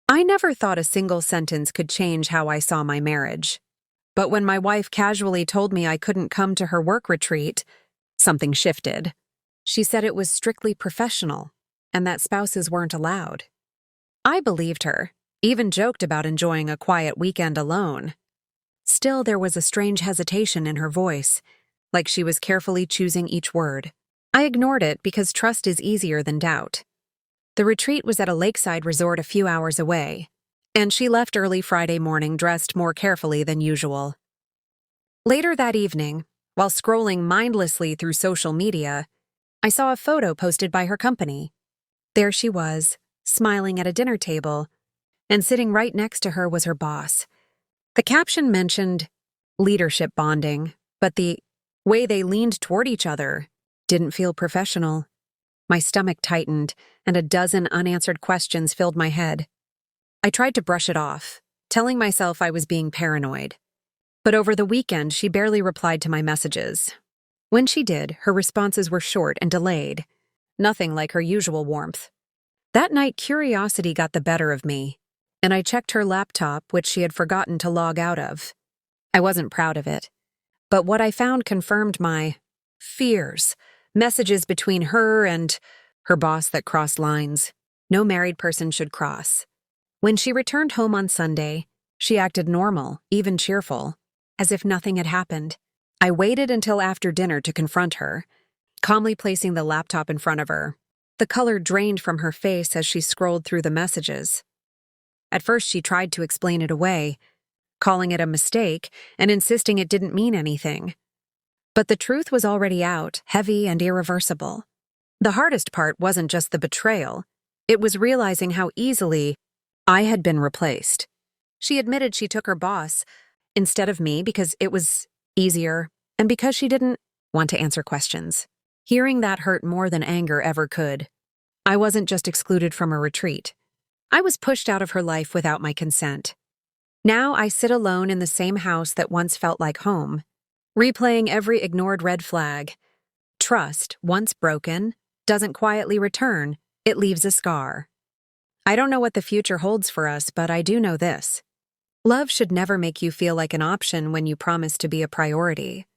I never thought a single sentence could change how I saw my marriage. But when my wife casually told me I couldn't come to her work retreat, something shifted. She said it was strictly professional and that spouses weren't allowed. I believed her, even joked about enjoying a quiet weekend alone. Still, there was a strange hesitation in her voice, like she was carefully choosing each word. I ignored it because trust is easier than doubt. The retreat was at a lakeside resort a few hours away, and she left early Friday morning dressed more carefully than usual. Later that evening, while scrolling mindlessly through social media, I saw a photo posted by her company. There she was, smiling at a dinner table, and sitting right next to her was her boss. The caption mentioned leadership bonding, but the way they leaned toward each other didn't feel professional. My stomach tightened, and a dozen unanswered questions filled my head. I tried to brush it off, telling myself I was being paranoid. But over the weekend, she barely replied to my messages. When she did, her responses were short and delayed, nothing like her usual warmth. That night, curiosity got the better of me, and I checked her laptop, which she had forgotten to log out of. I wasn't proud of it, but what I found confirmed my fears. Messages between her and her boss that crossed lines. No married person should cross. When she returned home on Sunday, she acted normal, even cheerful, as if nothing had happened. I waited until after dinner to confront her, calmly placing the laptop in front of her. The color drained from her face as she scrolled through the messages. At first, she tried to explain it away, calling it a mistake and insisting it didn't mean anything. But the truth was already out, heavy and irreversible. The hardest part wasn't just the betrayal. It was realizing how easily I had been replaced. She admitted she took her boss instead of me because it was easier and because she didn't want to answer questions. Hearing that hurt more than anger ever could. I wasn't just excluded from a retreat. I was pushed out of her life without my consent. Now I sit alone in the same house that once felt like home, replaying every ignored red flag. Trust, once broken, doesn't quietly return, it leaves a scar. I don't know what the future holds for us, but I do know this. Love should never make you feel like an option when you promise to be a priority.